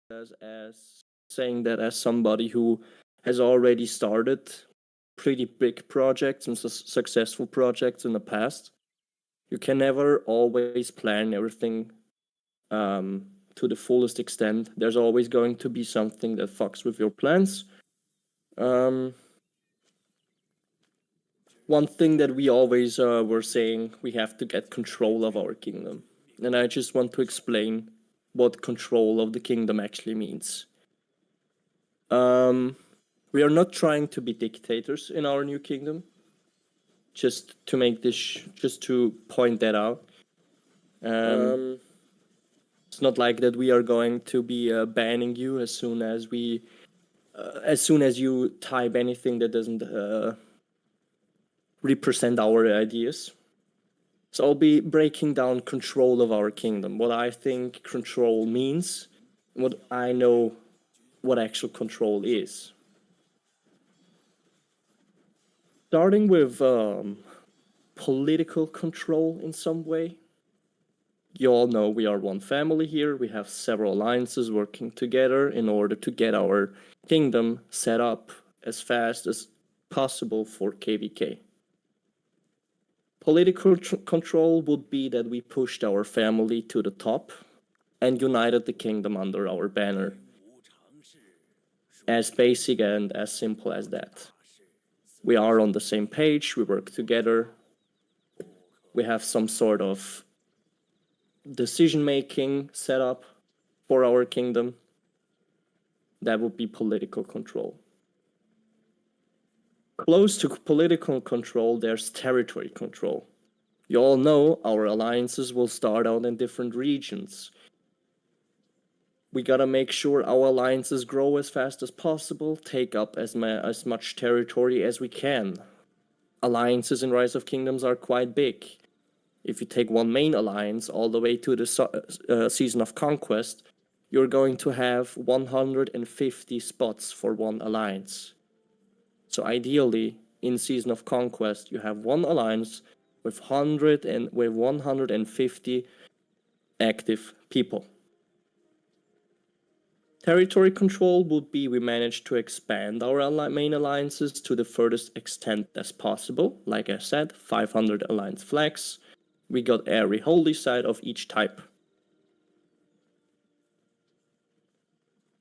as saying that as somebody who has already started pretty big projects and successful projects in the past. You can never always plan everything to the fullest extent. There's always going to be something that fucks with your plans. Um, One thing that we always were saying, we have to get control of our kingdom. And I just want to explain what control of the kingdom actually means. We are not trying to be dictators in our new kingdom. Just to make this, just to point that out. It's not like that we are going to be banning you as soon as you type anything that doesn't represent our ideas. So I'll be breaking down control of our kingdom, what I think control means, what I know what actual control is. Starting with political control in some way. You all know we are one family here. We have several alliances working together in order to get our kingdom set up as fast as possible for KVK. Political control would be that we pushed our family to the top and united the kingdom under our banner. As basic and as simple as that. We are on the same page, we work together, we have some sort of decision-making set up for our kingdom. That would be political control. Close to political control, there's territory control. You all know our alliances will start out in different regions. We gotta make sure our alliances grow as fast as possible, take up as much territory as we can. Alliances in Rise of Kingdoms are quite big. If you take one main alliance all the way to the Season of Conquest, you're going to have 150 spots for one alliance. So ideally, in Season of Conquest, you have one alliance with 150 active people. Territory control would be we manage to expand our main alliances to the furthest extent as possible. Like I said, 500 alliance flags. We got every holy site of each type.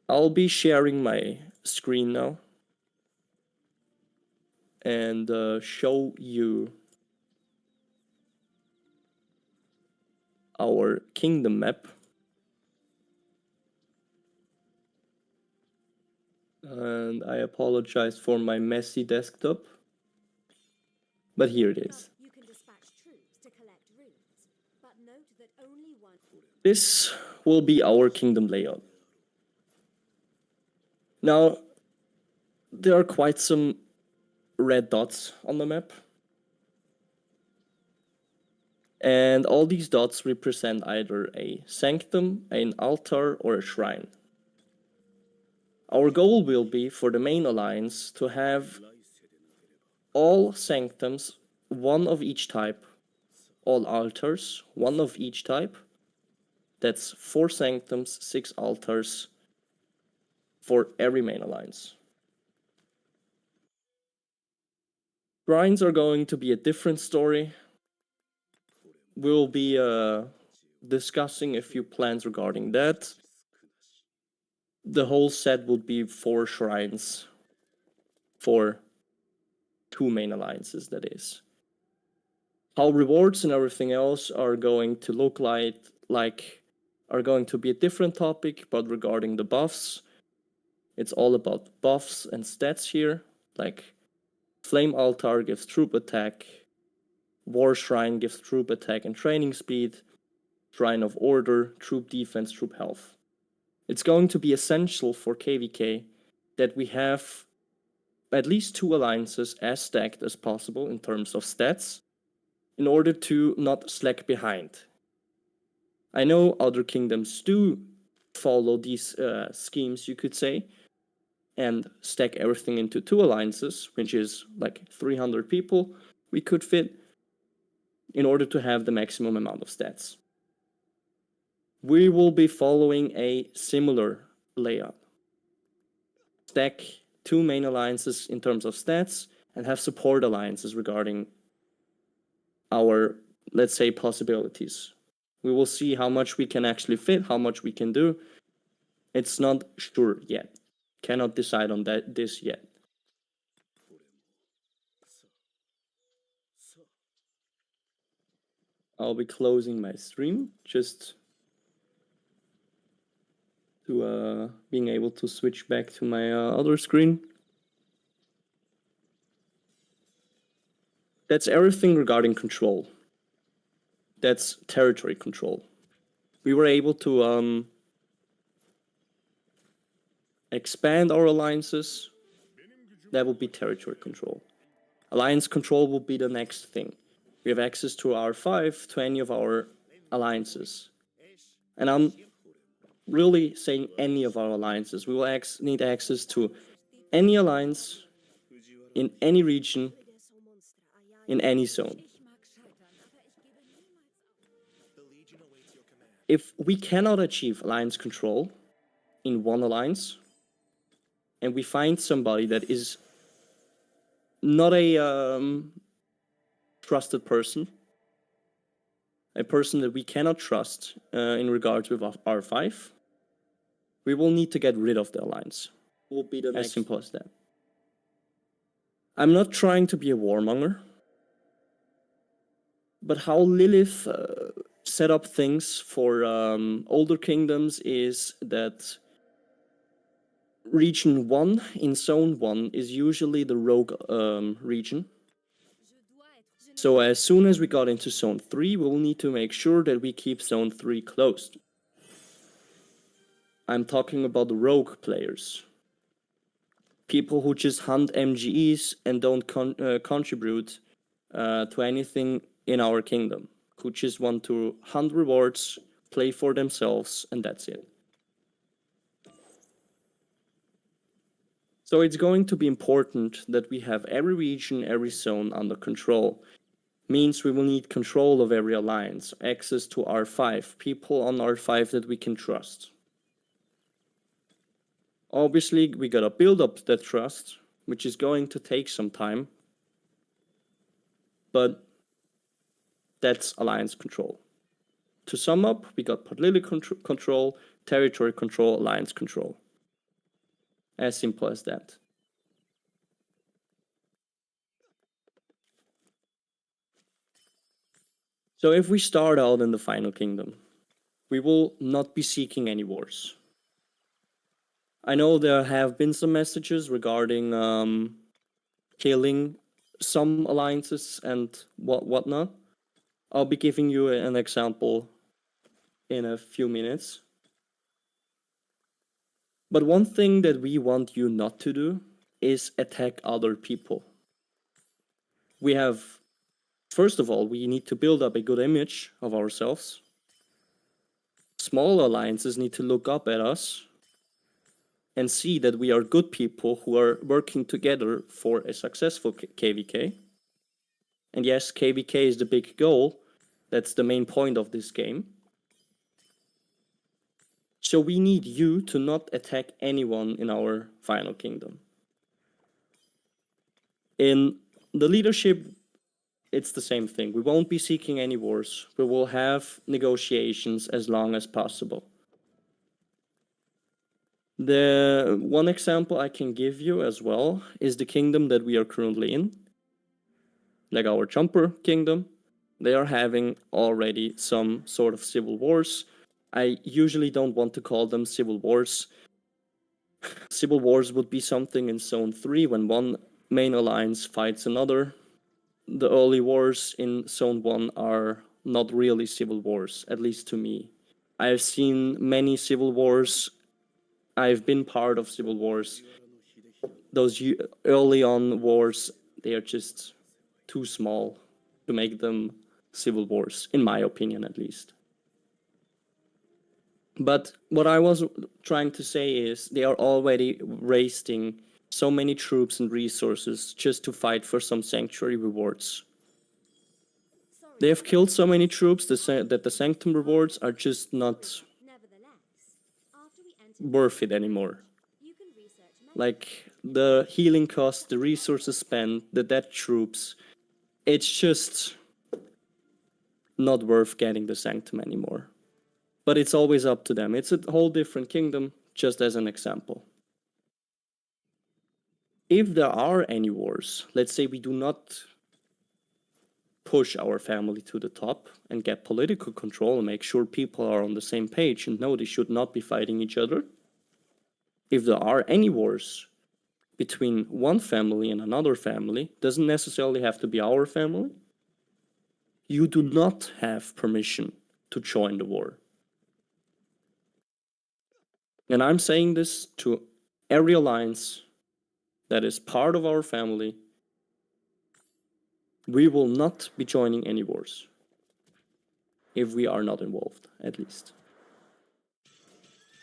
I'll be sharing my screen now and show you our kingdom map. And I apologize for my messy desktop, but here it is. You can dispatch troops to collect runes, but note that only one. This will be our kingdom layout. Now, there are quite some red dots on the map. And all these dots represent either a sanctum, an altar, or a shrine. Our goal will be for the main alliance to have all sanctums, one of each type, all altars, one of each type. That's 4 sanctums, 6 altars for every main alliance. Shrines are going to be a different story. We'll be discussing a few plans regarding that. The whole set would be 4 shrines for 2 main alliances, that is. How rewards and everything else are going to look like are going to be a different topic, but regarding the buffs, it's all about buffs and stats here, like Flame Altar gives troop attack, War Shrine gives troop attack and training speed, Shrine of Order, troop defense, troop health. It's going to be essential for KVK that we have at least 2 alliances as stacked as possible in terms of stats, in order to not slack behind. I know other kingdoms do follow these schemes, you could say, and stack everything into 2 alliances, which is like 300 people we could fit in order to have the maximum amount of stats. We will be following a similar layout. Stack 2 main alliances in terms of stats and have support alliances regarding our, let's say, possibilities. We will see how much we can actually fit, how much we can do. It's not sure yet. Cannot decide on this yet. I'll be closing my stream just to being able to switch back to my other screen. That's everything regarding control. That's territory control. We were able to expand our alliances. That will be territory control. Alliance control will be the next thing. We have access to R5 to any of our alliances. And I'm really saying any of our alliances. We will need access to any alliance in any region, in any zone. If we cannot achieve alliance control in one alliance, and we find somebody that is not a trusted person, a person that we cannot trust in regards with R5, we will need to get rid of the alliance. Will be the as simple as that. I'm not trying to be a warmonger, but how Lilith set up things for older kingdoms is that region 1 in zone 1 is usually the rogue region. So as soon as we got into zone 3, we'll need to make sure that we keep zone 3 closed. I'm talking about the rogue players. People who just hunt MGEs and don't contribute to anything in our kingdom. Who just want to hunt rewards, play for themselves, and that's it. So it's going to be important that we have every region, every zone under control. Means we will need control of every alliance, access to R5, people on R5 that we can trust. Obviously, we gotta build up that trust, which is going to take some time. But that's alliance control. To sum up, we got political control, territory control, alliance control. As simple as that. So if we start out in the final kingdom, we will not be seeking any wars. I know there have been some messages regarding killing some alliances and whatnot. I'll be giving you an example in a few minutes. But one thing that we want you not to do is attack other people. We have, first of all, we need to build up a good image of ourselves. Small alliances need to look up at us and see that we are good people who are working together for a successful KVK. And yes, KVK is the big goal. That's the main point of this game. So we need you to not attack anyone in our final kingdom. In the leadership, it's the same thing. We won't be seeking any wars. We will have negotiations as long as possible. The one example I can give you as well is the kingdom that we are currently in. Like our jumper kingdom. They are having already some sort of civil wars. I usually don't want to call them civil wars. Civil wars would be something in zone 3 when one main alliance fights another. The early wars in zone 1 are not really civil wars, at least to me. I've seen many civil wars. I've been part of civil wars. Those early on wars, they are just too small to make them civil wars, in my opinion at least. But what I was trying to say is they are already wasting so many troops and resources just to fight for some sanctuary rewards. They have killed so many troops that the sanctum rewards are just not worth it anymore. You can research Like the healing costs, the resources spent, the dead troops, it's just not worth getting the Sanctum anymore. But it's always up to them. It's a whole different kingdom, just as an example. If there are any wars, let's say we do not push our family to the top and get political control and make sure people are on the same page and know they should not be fighting each other. If there are any wars between one family and another family, doesn't necessarily have to be our family, you do not have permission to join the war. And I'm saying this to every alliance that is part of our family. We will not be joining any wars. If we are not involved, at least.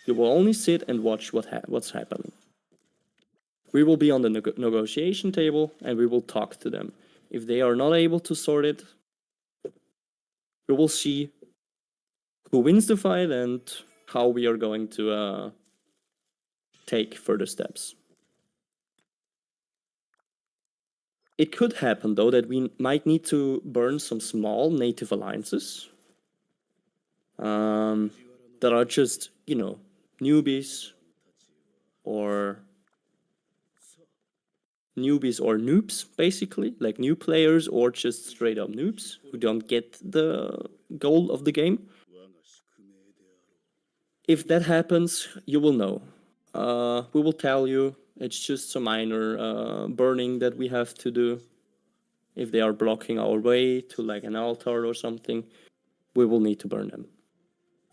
You will only sit and watch what's happening. We will be on the negotiation table and we will talk to them. If they are not able to sort it, we will see who wins the fight and how we are going to take further steps. It could happen, though, that we might need to burn some small native alliances that are just, newbies or noobs, basically, like new players or just straight up noobs who don't get the goal of the game. If that happens, you will know. We will tell you. It's just some minor burning that we have to do. If they are blocking our way to like an altar or something, we will need to burn them.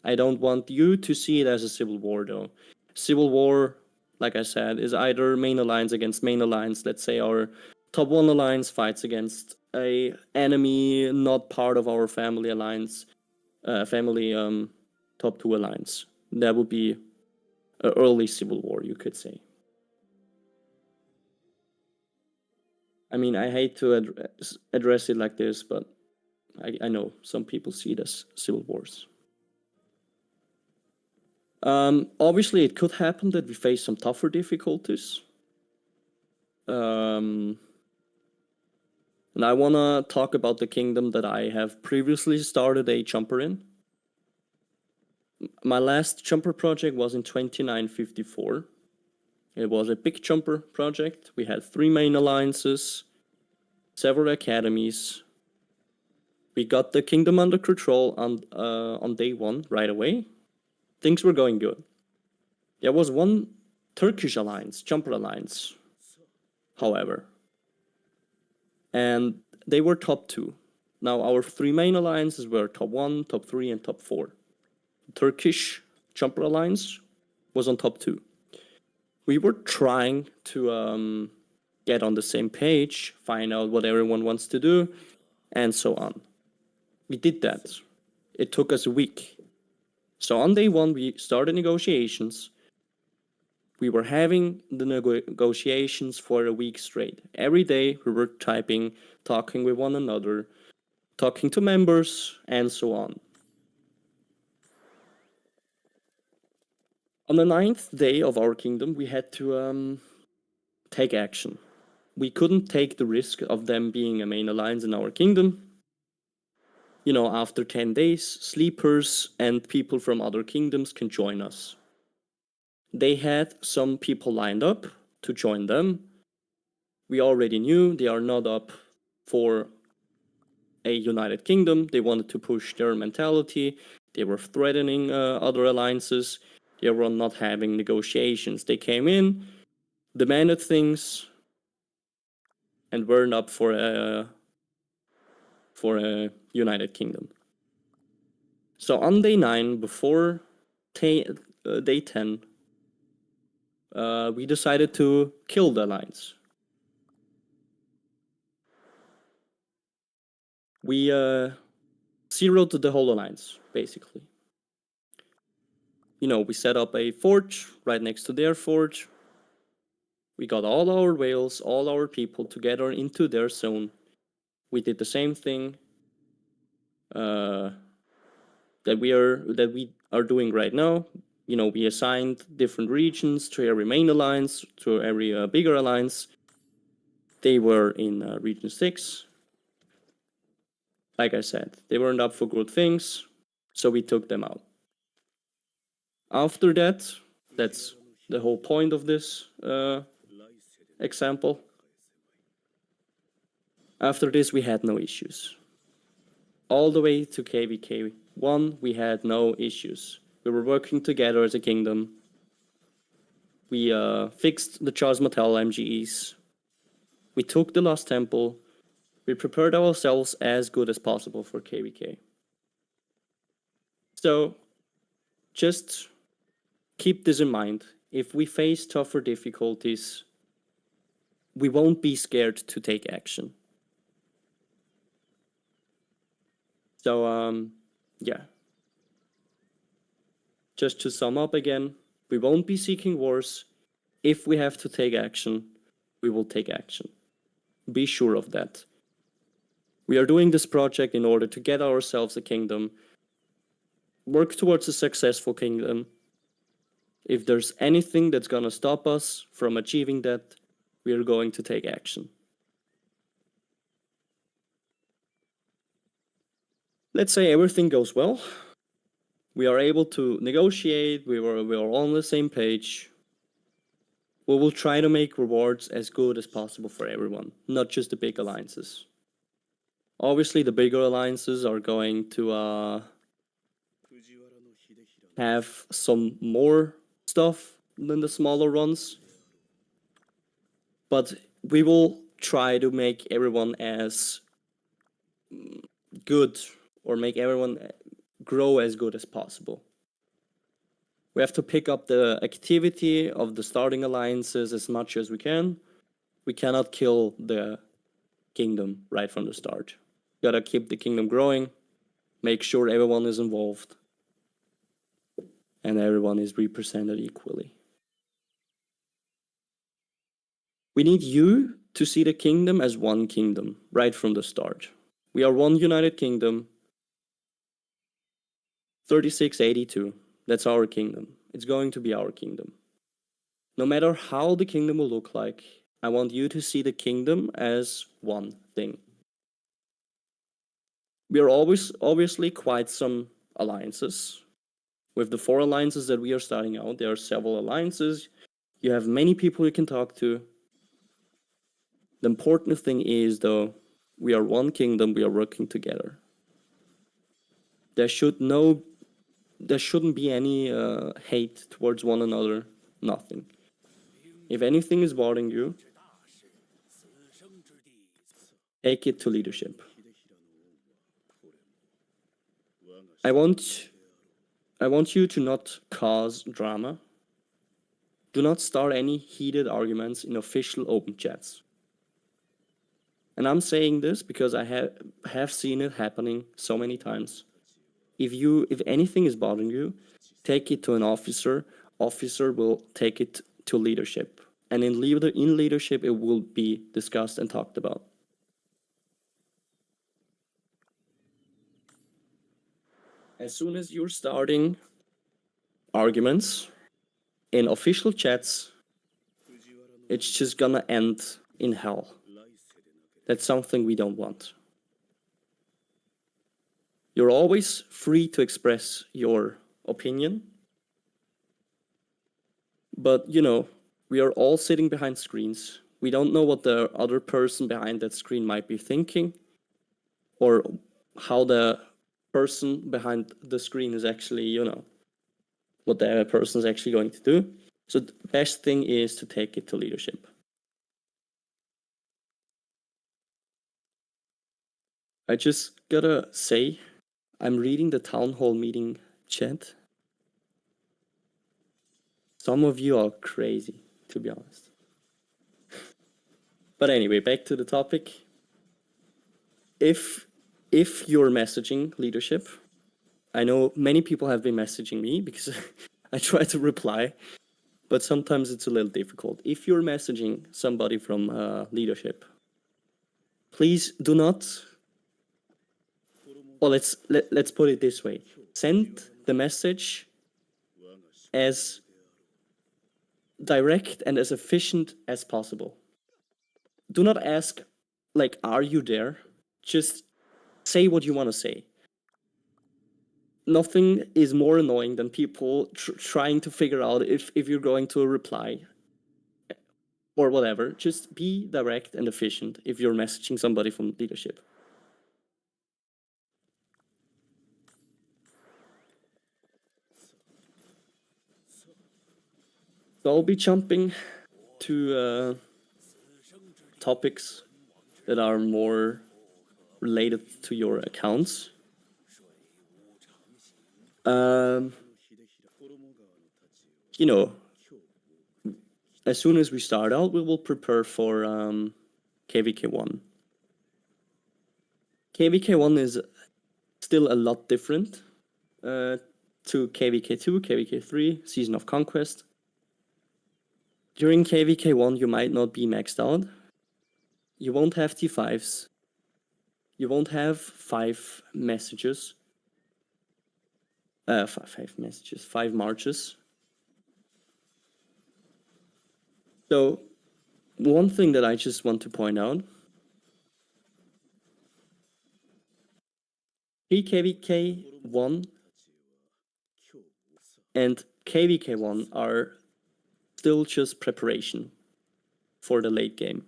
I don't want you to see it as a civil war, though. Civil war, like I said, is either main alliance against main alliance. Let's say our top 1 alliance fights against a enemy not part of our family alliance, top 2 alliance. That would be an early civil war, you could say. I mean, I hate to address it like this, but I know some people see it as civil wars. Obviously, it could happen that we face some tougher difficulties. And I want to talk about the kingdom that I have previously started a jumper in. My last jumper project was in 2954. It was a big jumper project. We had 3 main alliances, several academies. We got the kingdom under control on day 1 right away. Things were going good. There was one Turkish alliance, jumper alliance, however. And they were top 2. Now our 3 main alliances were top 1, top 3, and top 4. The Turkish jumper alliance was on top 2. We were trying to get on the same page, find out what everyone wants to do, and so on. We did that. It took us a week. So on day 1, we started negotiations. We were having the negotiations for a week straight. Every day we were typing, talking with one another, talking to members, and so on. On the 9th day of our kingdom, we had to take action. We couldn't take the risk of them being a main alliance in our kingdom. After 10 days, sleepers and people from other kingdoms can join us. They had some people lined up to join them. We already knew they are not up for a united kingdom. They wanted to push their mentality. They were threatening other alliances. They were not having negotiations. They came in, demanded things, and weren't up for a united kingdom. So on day 9, before day 10, we decided to kill the alliance. We zeroed the whole alliance, basically. We set up a fort right next to their fort. We got all our whales, all our people together into their zone. We did the same thing that we are doing right now. we assigned different regions to every main alliance, to every bigger alliance. They were in Region 6. Like I said, they weren't up for good things, so we took them out. After that, that's the whole point of this example. After this, we had no issues. All the way to KVK 1, we had no issues. We were working together as a kingdom. We fixed the Charles Martel MGEs. We took the Lost Temple. We prepared ourselves as good as possible for KVK. So just keep this in mind. If we face tougher difficulties, we won't be scared to take action. So, yeah. Just to sum up again, we won't be seeking wars. If we have to take action, we will take action. Be sure of that. We are doing this project in order to get ourselves a kingdom, work towards a successful kingdom. If there's anything that's gonna stop us from achieving that, we are going to take action. Let's say everything goes well. We are able to negotiate, we are on the same page. We will try to make rewards as good as possible for everyone, not just the big alliances. Obviously, the bigger alliances are going to have some more stuff than the smaller ones. But we will try to make everyone as good, or make everyone grow as good as possible. We have to pick up the activity of the starting alliances as much as we can. We cannot kill the kingdom right from the start. Gotta keep the kingdom growing, make sure everyone is involved, and everyone is represented equally. We need you to see the kingdom as one kingdom right from the start. We are one united kingdom. 3682, that's our kingdom. It's going to be our kingdom. No matter how the kingdom will look like, I want you to see the kingdom as one thing. We are obviously quite some alliances. With the 4 alliances that we are starting out, there are several alliances. You have many people you can talk to. The important thing is, though, we are one kingdom, we are working together. There shouldn't be any hate towards one another, nothing. If anything is bothering you, take it to leadership. I want you to not cause drama. Do not start any heated arguments in official open chats. And I'm saying this because I have seen it happening so many times. If anything is bothering you, take it to an officer. Officer will take it to leadership. And in leadership, it will be discussed and talked about. As soon as you're starting arguments in official chats, it's just gonna end in hell. That's something we don't want. You're always free to express your opinion. But, we are all sitting behind screens. We don't know what the other person behind that screen might be thinking, or how the person behind the screen is actually, what the person is actually going to do. So the best thing is to take it to leadership. I just gotta say, I'm reading the town hall meeting chat. Some of you are crazy, to be honest. But anyway, back to the topic. If you're messaging leadership, I know many people have been messaging me because I try to reply, but sometimes it's a little difficult. If you're messaging somebody from leadership, please do not. Well, let's put it this way: send the message as direct and as efficient as possible. Do not ask, like, are you there? Just say what you want to say. Nothing is more annoying than people trying to figure out if you're going to reply or whatever. Just be direct and efficient if you're messaging somebody from leadership. So I'll be jumping to topics that are more related to your accounts. You know, as soon as we start out, we will prepare for KVK1. KVK1 is still a lot different to KVK2, KVK3, Season of Conquest. During KVK1, you might not be maxed out. You won't have T5s. You won't have 5 messages. 5 marches. So, one thing that I just want to point out, KVK1 and KVK1 are still just preparation for the late game.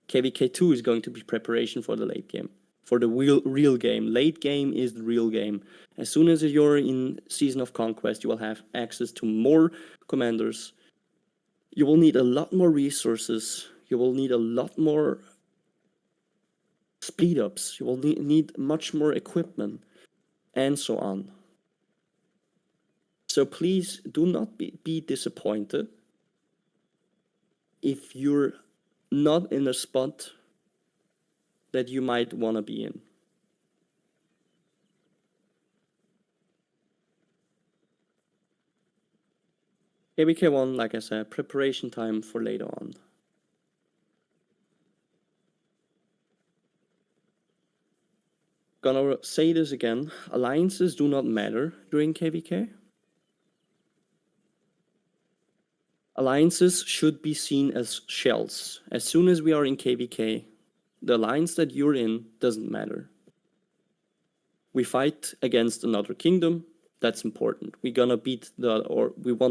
KVK2 is going to be preparation for the late game, for the real game. Late game is the real game. As soon as you're in Season of Conquest, you will have access to more commanders. You will need a lot more resources. You will need a lot more speed ups. You will need much more equipment, and so on. So please do not be disappointed if you're not in a spot that you might want to be in. KVK1, like I said, preparation time for later on. Gonna say this again, alliances do not matter during KVK. Alliances should be seen as shells. As soon as we are in KVK, the alliance that you're in doesn't matter. We fight against another kingdom, that's important. We want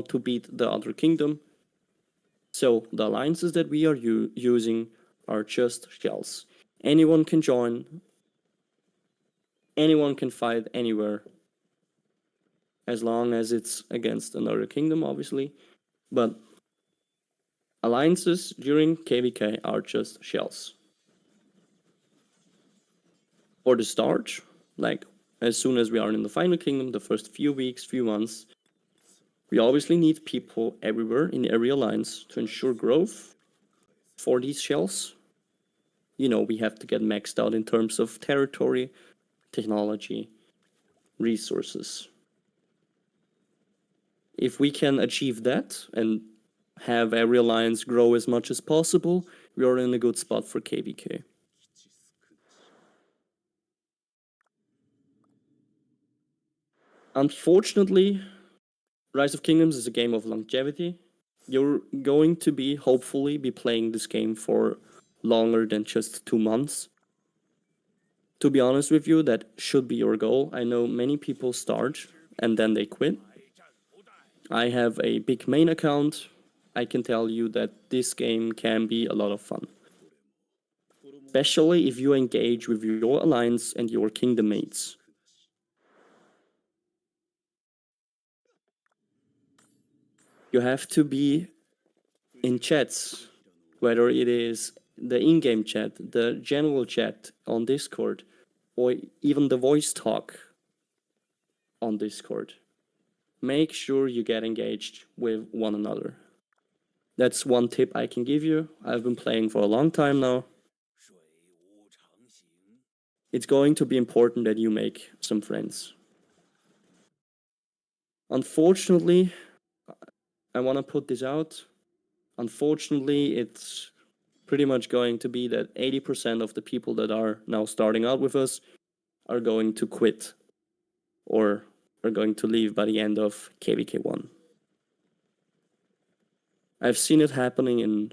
to beat the other kingdom. So the alliances that we are using are just shells. Anyone can join. Anyone can fight anywhere. As long as it's against another kingdom, obviously. But alliances during KVK are just shells. For the start, like as soon as we are in the final kingdom, the first few weeks, few months, we obviously need people everywhere in every alliance to ensure growth for these shells. You know, we have to get maxed out in terms of territory, technology, resources. If we can achieve that and have every alliance grow as much as possible, we are in a good spot for KVK. Unfortunately, Rise of Kingdoms is a game of longevity. You're going to hopefully be playing this game for longer than just 2 months. To be honest with you, that should be your goal. I know many people start and then they quit. I have a big main account. I can tell you that this game can be a lot of fun. Especially if you engage with your alliance and your kingdom mates. You have to be in chats, whether it is the in-game chat, the general chat on Discord, or even the voice talk on Discord. Make sure you get engaged with one another. That's one tip I can give you. I've been playing for a long time now. It's going to be important that you make some friends. Unfortunately, I want to put this out. Unfortunately, it's pretty much going to be that 80% of the people that are now starting out with us are going to quit or are going to leave by the end of KVK1. I've seen it happening in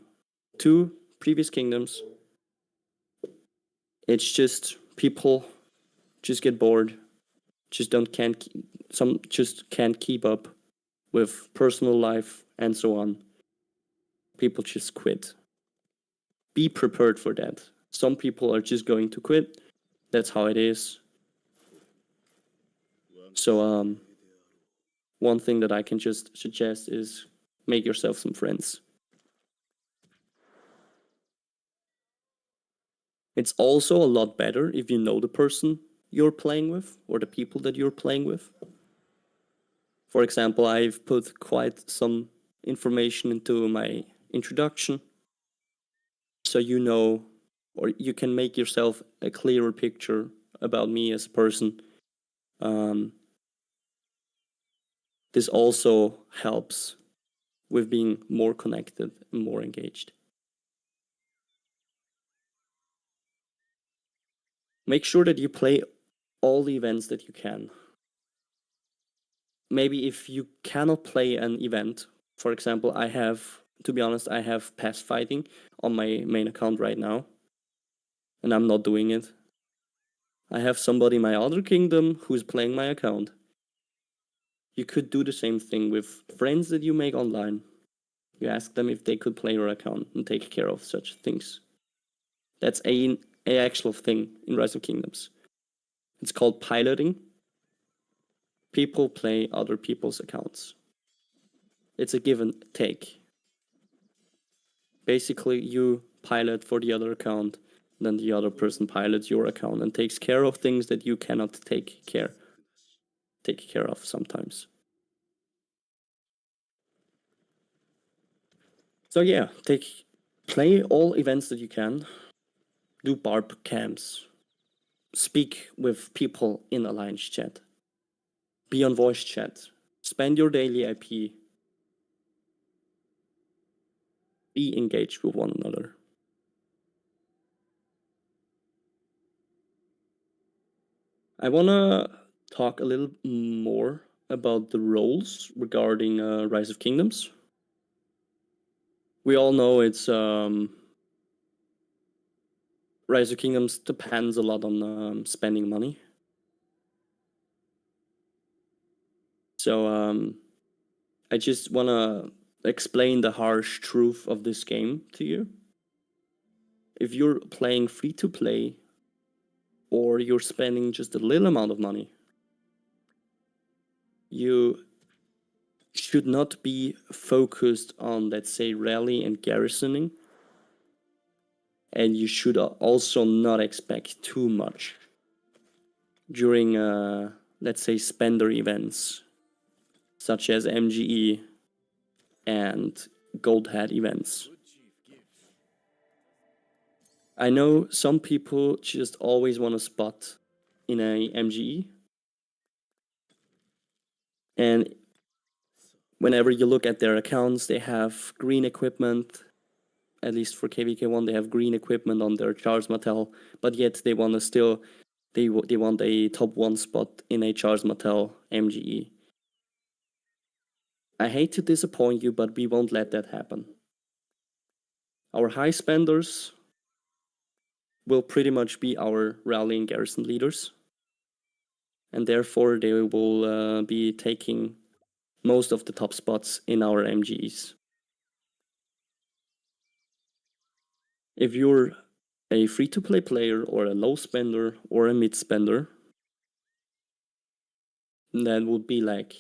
2 previous kingdoms. It's just people just get bored, some just can't keep up with personal life and so on. People just quit. Be prepared for that. Some people are just going to quit. That's how it is. So one thing that I can just suggest is make yourself some friends. It's also a lot better if you know the person you're playing with or the people that you're playing with. For example, I've put quite some information into my introduction, so you know, or you can make yourself a clearer picture about me as a person. This also helps with being more connected and more engaged. Make sure that you play all the events that you can. Maybe if you cannot play an event, for example, I have pass fighting on my main account right now, and I'm not doing it. I have somebody in my other kingdom who's playing my account. You could do the same thing with friends that you make online. You ask them if they could play your account and take care of such things. That's a actual thing in Rise of Kingdoms. It's called piloting. People play other people's accounts. It's a give and take. Basically, you pilot for the other account, then the other person pilots your account and takes care of things that you cannot take care of sometimes. So yeah, play all events that you can. Do barb camps. Speak with people in Alliance chat. Be on voice chat. Spend your daily IP. Be engaged with one another. I wanna talk a little more about the roles regarding Rise of Kingdoms. We all know it's Rise of Kingdoms depends a lot on spending money. So I just wanna explain the harsh truth of this game to you. If you're playing free to play, or you're spending just a little amount of money, you should not be focused on, let's say, rally and garrisoning. And you should also not expect too much during, let's say, spender events, such as MGE and Gold Hat events. I know some people just always want a spot in a MGE. And whenever you look at their accounts, they have green equipment. At least for KVK1, they have green equipment on their Charles Mattel, but yet they want they want a top 1 spot in a Charles Mattel MGE. I hate to disappoint you, but we won't let that happen. Our high spenders will pretty much be our rally and garrison leaders, and therefore they will be taking most of the top spots in our MGEs. If you're a free-to-play player or a low spender or a mid spender, that would be like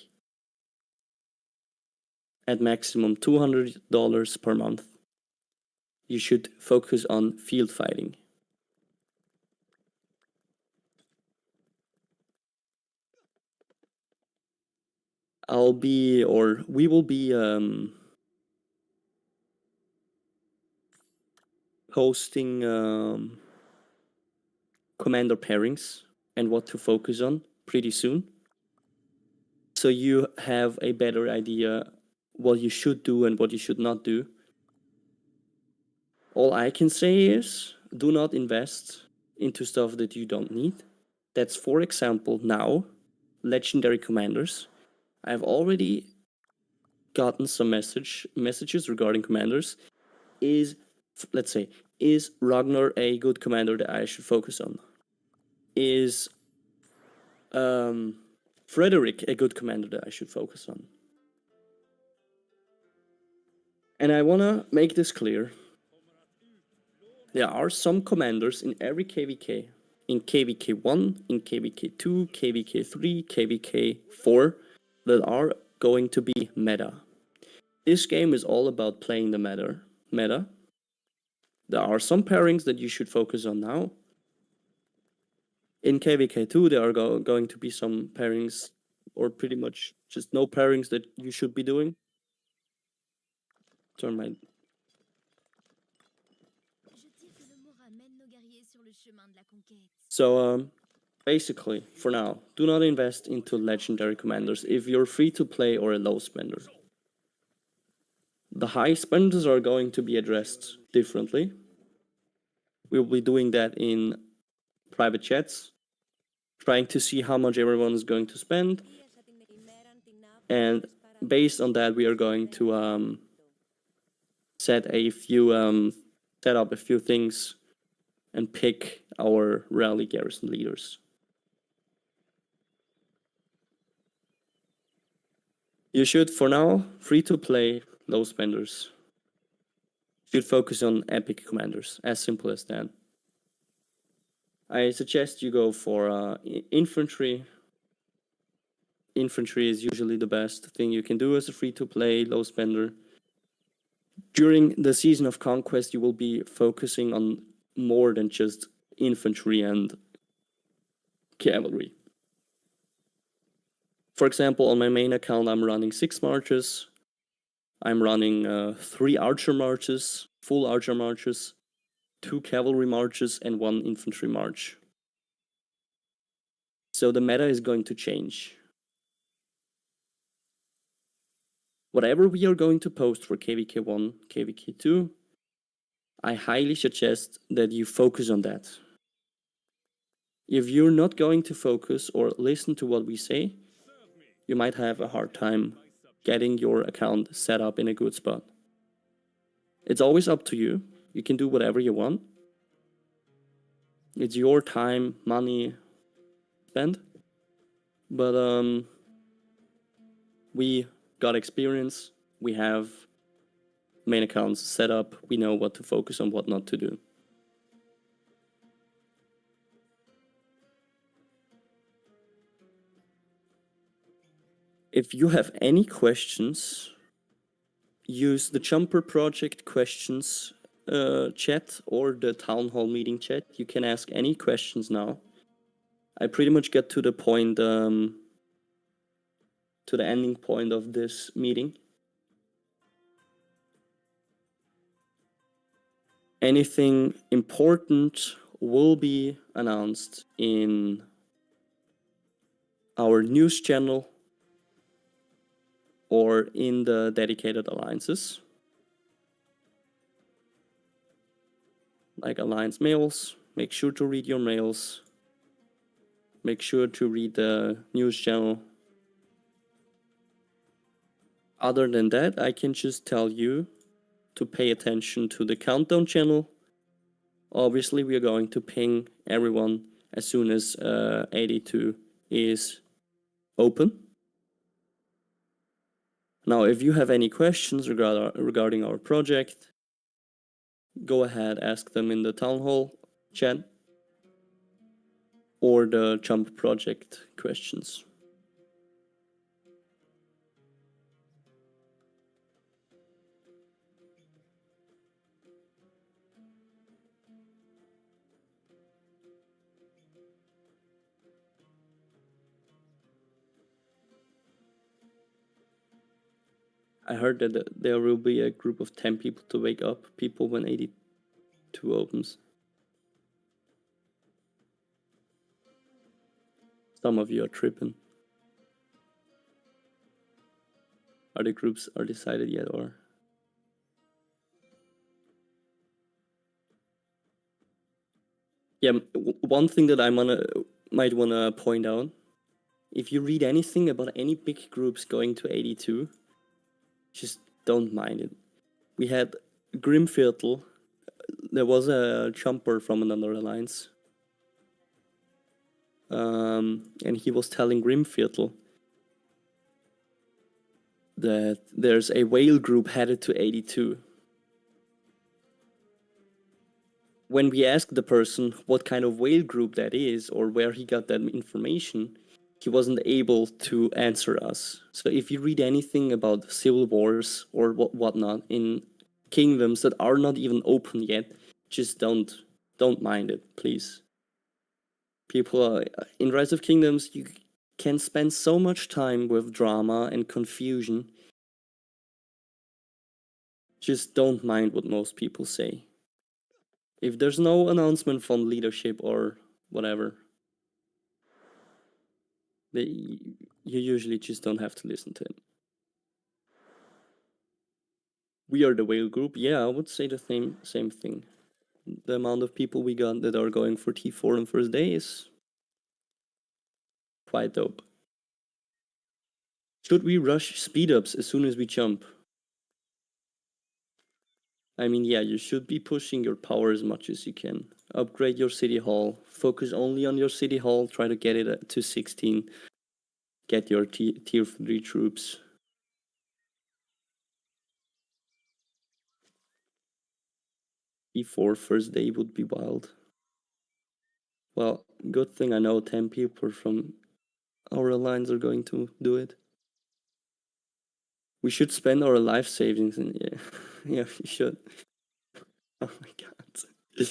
at maximum $200 per month. You should focus on field fighting. We will be posting commander pairings and what to focus on pretty soon. So you have a better idea what you should do and what you should not do. All I can say is do not invest into stuff that you don't need. That's, for example, now legendary commanders. I've already gotten some messages regarding commanders. Let's say, is Ragnar a good commander that I should focus on? Is Frederick a good commander that I should focus on? And I want to make this clear. There are some commanders in every KVK, in KVK 1, in KVK 2, KVK 3, KVK 4, that are going to be meta. This game is all about playing the meta. There are some pairings that you should focus on now. In KVK 2, there are going to be some pairings, or pretty much just no pairings that you should be doing. Turn my... So, basically, for now, do not invest into legendary commanders if you're free to play or a low spender. The high spenders are going to be addressed differently. We'll be doing that in private chats, trying to see how much everyone is going to spend. And based on that, we are going to set up a few things and pick our rally garrison leaders. You should, for now, free to play, low spenders, should focus on epic commanders, as simple as that. I suggest you go for infantry. Infantry is usually the best thing you can do as a free-to-play, low spender. During the Season of Conquest, you will be focusing on more than just infantry and cavalry. For example, on my main account, I'm running 6 marches. I'm running 3 archer marches, full archer marches, 2 cavalry marches, and 1 infantry march. So the meta is going to change. Whatever we are going to post for KVK 1, KVK 2, I highly suggest that you focus on that. If you're not going to focus or listen to what we say, you might have a hard time getting your account set up in a good spot. It's always up to you. You can do whatever you want. It's your time, money spent. But we got experience. We have main accounts set up. We know what to focus on, what not to do. If you have any questions, use the Jumper Project questions chat or the Town Hall meeting chat. You can ask any questions now. I pretty much get to the point, to the ending point of this meeting. Anything important will be announced in our news channel or in the dedicated alliances, like alliance mails. Make sure to read your mails. Make sure to read the news channel. Other than that, I can just tell you to pay attention to the countdown channel. Obviously, we are going to ping everyone as soon as 82 is open. Now, if you have any questions regarding our project, go ahead, ask them in the Town Hall chat or the Jump Project questions. I heard that there will be a group of 10 people to wake up people when 82 opens. Some of you are tripping. Are the groups decided yet, or? Yeah, one thing that I might wanna point out, if you read anything about any big groups going to 82, just don't mind it. We had Grimviertel. There was a jumper from another alliance. And he was telling Grimviertel that there's a whale group headed to 82. When we asked the person what kind of whale group that is or where he got that information, he wasn't able to answer us. So if you read anything about civil wars or whatnot in kingdoms that are not even open yet, just don't mind it, please. People in Rise of Kingdoms, you can spend so much time with drama and confusion. Just don't mind what most people say. If there's no announcement from leadership or whatever, you usually just don't have to listen to it. We are the whale group. Yeah, I would say the same thing. The amount of people we got that are going for T4 on first day is quite dope. Should we rush speed ups as soon as we jump? I mean, yeah, you should be pushing your power as much as you can. Upgrade your city hall. Focus only on your city hall. Try to get it to 16. Get your tier 3 troops. T4 first day would be wild. Well, good thing I know 10 people from our alliance are going to do it. We should spend our life savings and yeah, we should. Oh my god.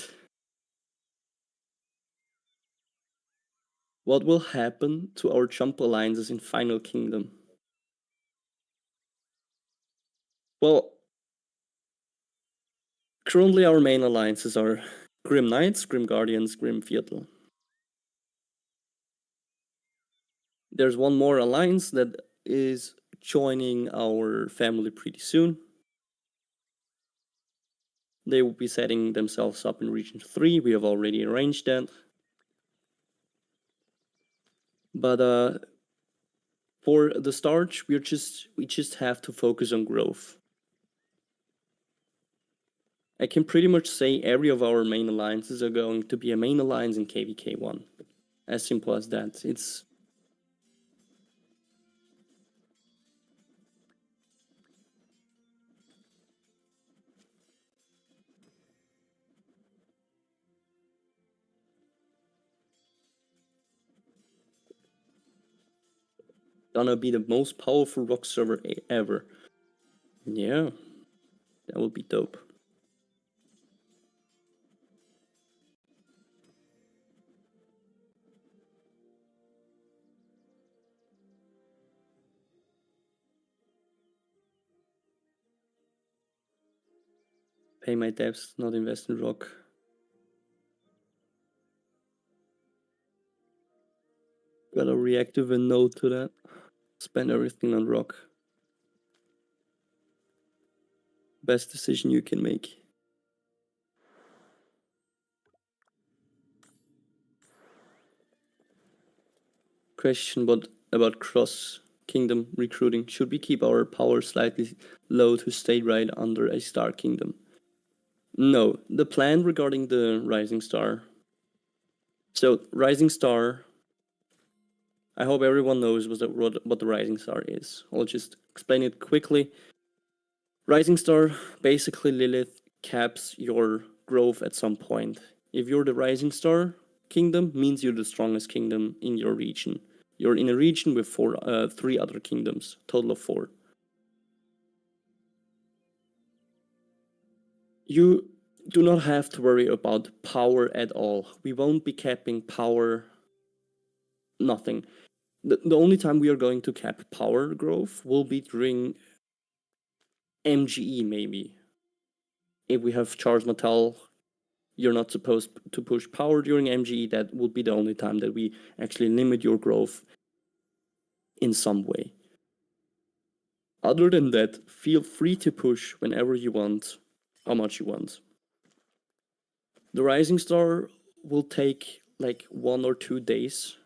What will happen to our jump alliances in Final Kingdom? Well, currently our main alliances are Grim Knights, Grim Guardians, Grimviertel. There's one more alliance that is joining our family pretty soon. They will be setting themselves up in Region 3. We have already arranged that. But for the start, we just have to focus on growth. I can pretty much say every of our main alliances are going to be a main alliance in KVK1. As simple as that. It's gonna be the most powerful rock server ever. Yeah, that would be dope. Pay my debts, not invest in rock. Gotta reactive a no to that. Spend everything on rock. Best decision you can make. Question about cross kingdom recruiting. Should we keep our power slightly low to stay right under a star kingdom? No, the plan regarding the Rising Star. So Rising Star, I hope everyone knows what the Rising Star is. I'll just explain it quickly. Rising Star, basically Lilith caps your growth at some point. If you're the Rising Star kingdom, means you're the strongest kingdom in your region. You're in a region with 3 other kingdoms, total of 4. You do not have to worry about power at all. We won't be capping power, nothing. The only time we are going to cap power growth will be during MGE, maybe. If we have Charles Mattel, you're not supposed to push power during MGE. That would be the only time that we actually limit your growth in some way. Other than that, feel free to push whenever you want, how much you want. The Rising Star will take like 1 or 2 days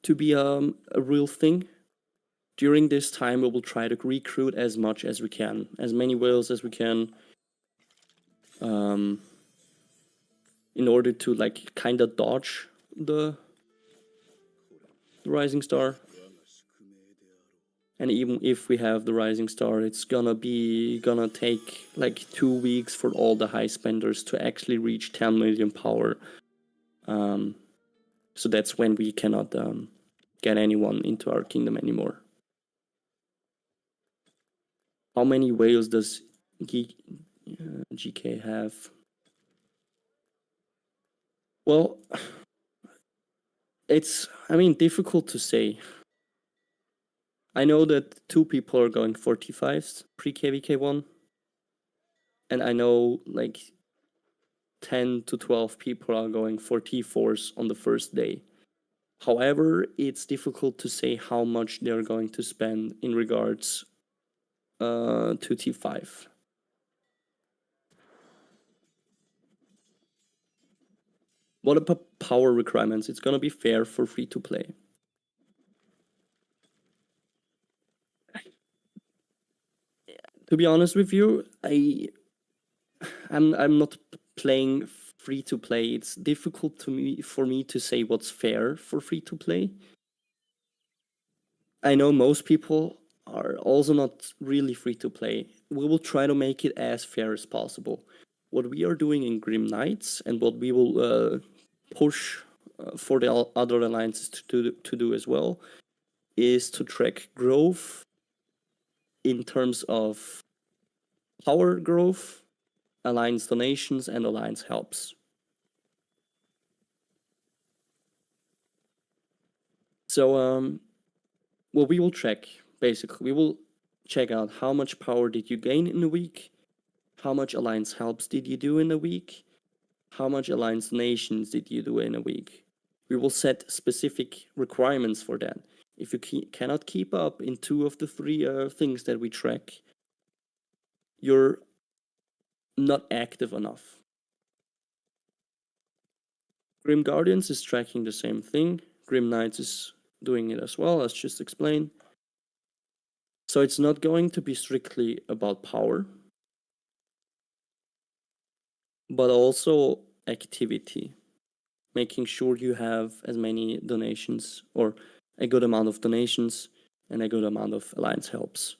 to be a real thing. During this time, we will try to recruit as much as we can, as many whales as we can, in order to like kind of dodge the rising star. And even if we have the rising star, it's gonna take like 2 weeks for all the high spenders to actually reach 10 million power. So that's when we cannot get anyone into our kingdom anymore. How many whales does GK have? Well, it's, I mean, difficult to say. I know that 2 people are going 45s pre-KVK1. And I know like 10 to 12 people are going for T4s on the first day. However, it's difficult to say how much they're going to spend in regards to T5. What about power requirements? It's gonna be fair for free to play. To be honest with you, I'm not playing free to play. It's difficult for me to say what's fair for free to play. I know most people are also not really free to play. We will try to make it as fair as possible. What we are doing in Grim Knights and what we will push for the other alliances to do as well is to track growth in terms of power growth, alliance donations, and alliance helps. So what we will check, basically, we will check out how much power did you gain in a week, how much alliance helps did you do in a week, how much alliance donations did you do in a week. We will set specific requirements for that. If you cannot keep up in 2 of the 3 things that we track, you're not active enough. Grim Guardians is tracking the same thing. Grim Knights is doing it as well, as just explained. So it's not going to be strictly about power, but also activity. Making sure you have as many donations or a good amount of donations and a good amount of alliance helps.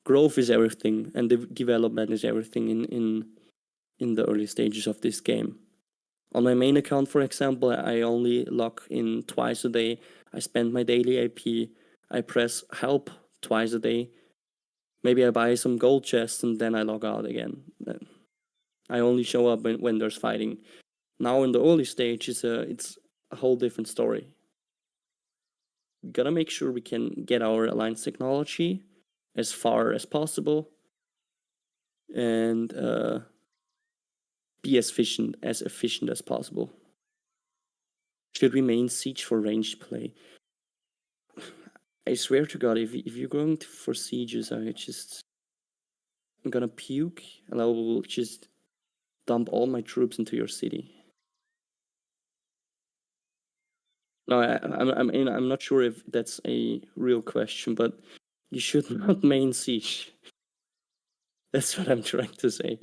Growth is everything, and the development is everything in the early stages of this game. On my main account, for example, I only log in twice a day. I spend my daily AP. I press help twice a day. Maybe I buy some gold chests and then I log out again. I only show up when there's fighting. Now in the early stage, it's a whole different story. We gotta make sure we can get our alliance technology as far as possible and be as efficient as possible. Should we main siege for ranged play? I swear to God, if you're going for sieges, I'm gonna puke and I will just dump all my troops into your city. No, I'm not sure if that's a real question, but you should not main siege. That's what I'm trying to say.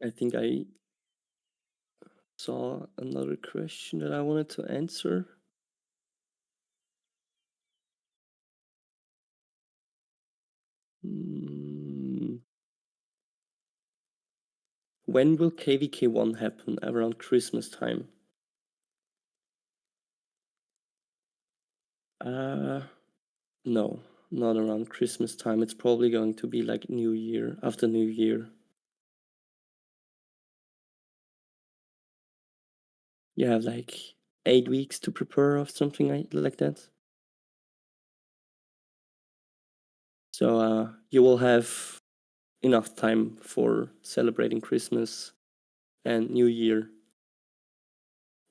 I think I saw another question that I wanted to answer. When will KVK1 happen? Around Christmas time? No, not around Christmas time. It's probably going to be like New Year, after New Year. You have like 8 weeks to prepare or something like that. So you will have enough time for celebrating Christmas and New Year.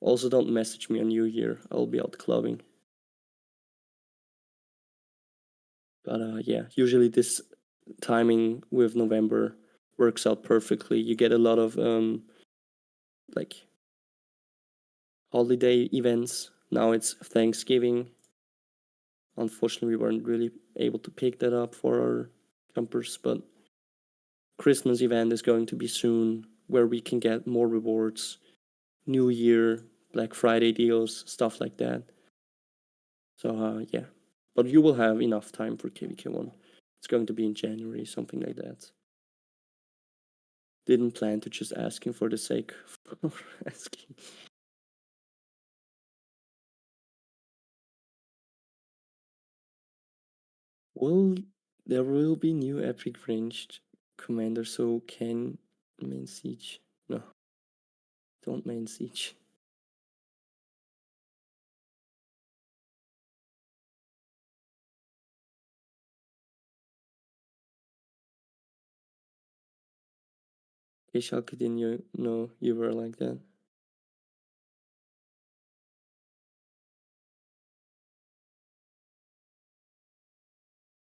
Also, don't message me on New Year. I'll be out clubbing. But yeah, usually this timing with November works out perfectly. You get a lot of like holiday events. Now it's Thanksgiving. Unfortunately, we weren't really able to pick that up for our campers, but Christmas event is going to be soon where we can get more rewards. New Year, Black Friday deals, stuff like that. So yeah, but you will have enough time for KVK1. It's going to be in January, something like that. Didn't plan to just asking for the sake of asking. Well, there will be new epic ranged commander, so can main siege. No, don't main siege. Okay, Schalke, didn't you know you were like that?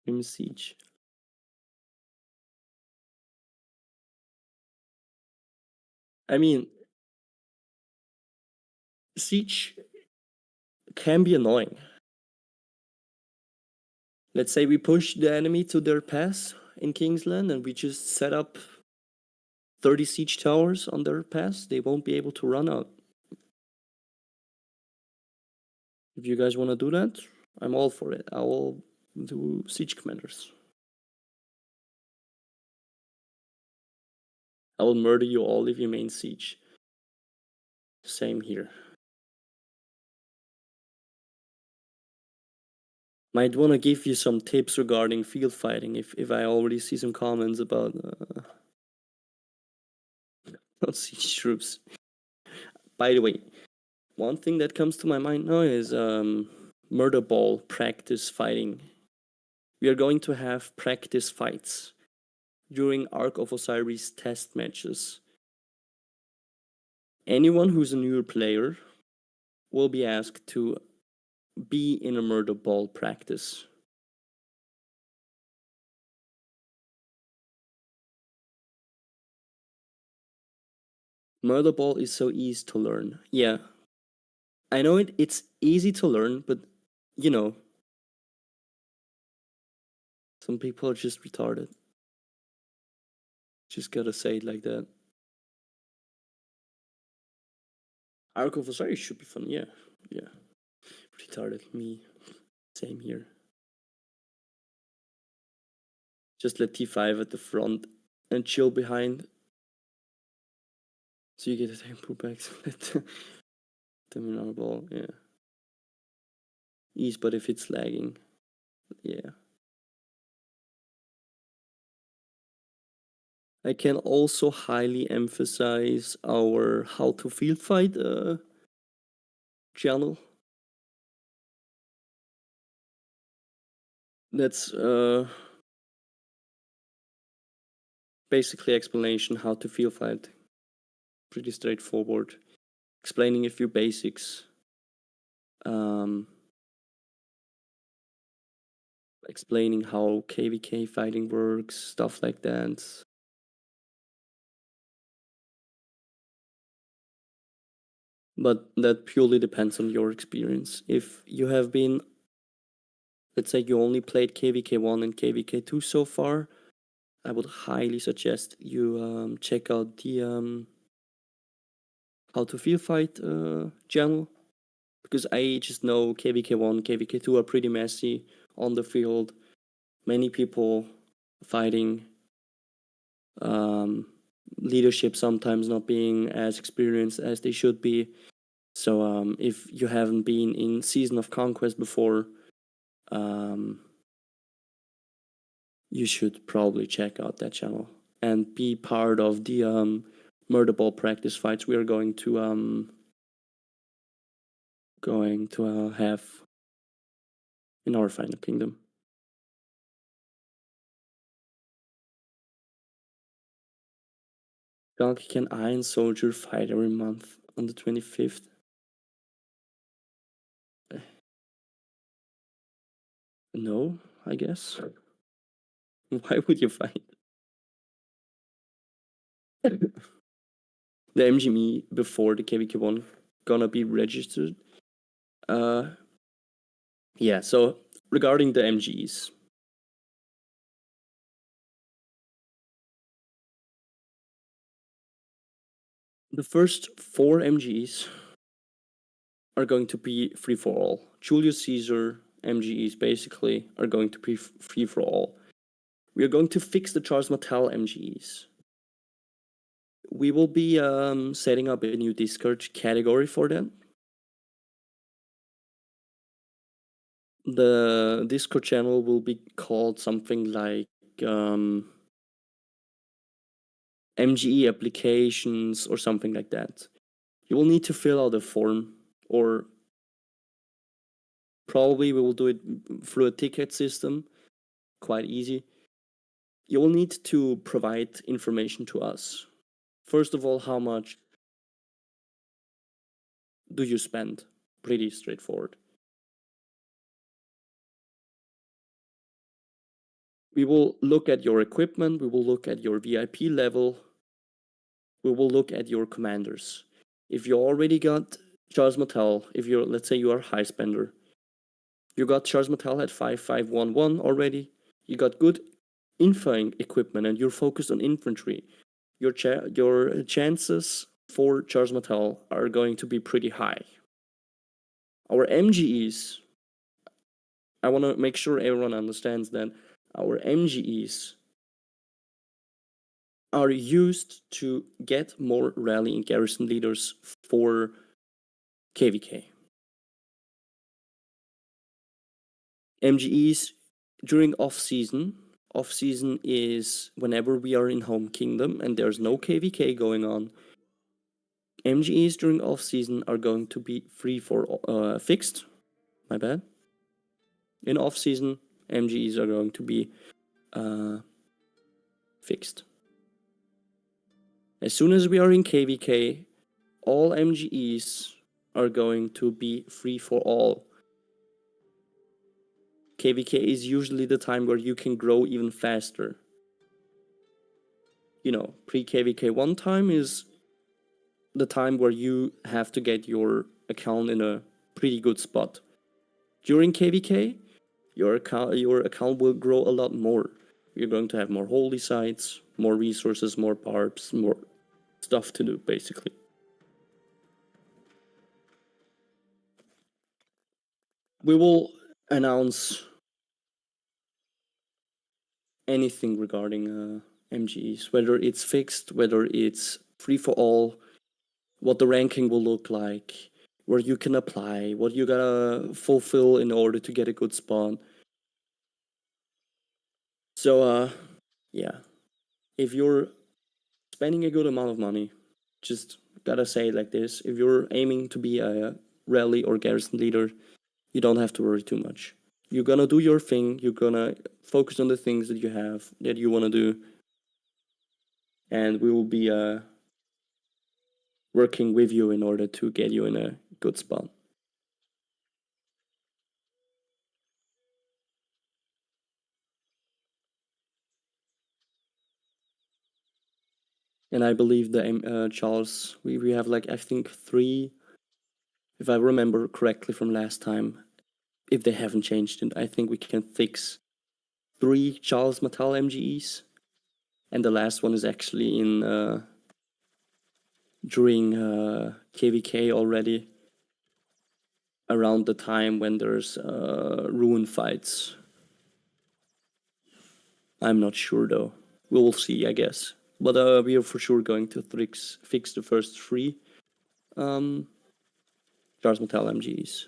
Main siege. I mean, siege can be annoying. Let's say we push the enemy to their pass in Kingsland and we just set up 30 siege towers on their pass. They won't be able to run out. If you guys want to do that, I'm all for it. I will do siege commanders. I will murder you all if you main siege. Same here. Might want to give you some tips regarding field fighting if I already see some comments about not siege troops. By the way, one thing that comes to my mind now is murder ball practice fighting. We are going to have practice fights during Ark of Osiris test matches. Anyone who's a newer player will be asked to be in a murder ball practice. Murder ball is so easy to learn. Yeah. I know it's easy to learn, but you know, some people are just retarded. Just gotta say it like that. Ark of Osiris should be fun, yeah. Yeah. Retarded, me. Same here. Just let T5 at the front and chill behind. So you get a tempo back to let them in our ball, yeah. Ease, but if it's lagging, yeah. I can also highly emphasize our how to field fight channel. That's basically explanation how to field fight. Pretty straightforward. Explaining a few basics. Explaining how KVK fighting works, stuff like that. But that purely depends on your experience. If you have been, let's say you only played KVK1 and KVK2 so far, I would highly suggest you check out the how to field fight channel, because I just know KVK1, KVK2 are pretty messy on the field. Many people fighting, leadership sometimes not being as experienced as they should be. So if you haven't been in Season of Conquest before, you should probably check out that channel and be part of the murder ball practice fights we are going to have in our final kingdom. Donkey can Iron Soldier fight every month on the 25th? No, I guess. Why would you find the MGME before the KVK1 gonna be registered? Yeah, so regarding the MGs, the first 4 MGs are going to be free for all. Julius Caesar MGs basically are going to be free for all. We are going to fix the Charles Martel MGs. We will be setting up a new Discord category for them. The Discord channel will be called something like MGE applications or something like that. You will need to fill out a form, or probably we will do it through a ticket system, quite easy. You will need to provide information to us. First of all, how much do you spend? Pretty straightforward. We will look at your equipment, we will look at your VIP level, we will look at your commanders. If you already got Charles Martel, if you're, let's say you are a high spender, you got Charles Martel at 5511 already, you got good info equipment and you're focused on infantry, your chances for Charles Martel are going to be pretty high. Our MGEs, I want to make sure everyone understands that our MGEs are used to get more rally and garrison leaders for KVK. MGEs during off-season is whenever we are in home kingdom and there's no KVK going on. MGEs during off-season are going to be free for fixed. My bad. In off-season, MGEs are going to be fixed. As soon as we are in KVK, all MGEs are going to be free for all. KVK is usually the time where you can grow even faster. You know, pre-KVK 1 time is the time where you have to get your account in a pretty good spot. During KVK, your account will grow a lot more. You're going to have more holy sites, more resources, more barbs, more stuff to do, basically. We will announce anything regarding MGEs, whether it's fixed, whether it's free for all, what the ranking will look like, where you can apply, what you gotta fulfill in order to get a good spot. So, yeah, if you're spending a good amount of money, just gotta say it like this, if you're aiming to be a rally or garrison leader, you don't have to worry too much. You're gonna do your thing, you're gonna focus on the things that you have, that you wanna do, and we will be working with you in order to get you in a good spot. And I believe the Charles, we have like, I think 3, if I remember correctly from last time, if they haven't changed it, I think we can fix 3 Charles Martel MGEs, and the last one is actually in during KVK already, around the time when there's ruin fights. I'm not sure though. We will see, I guess. But we are for sure going to fix the first 3 Charles Martel MGs.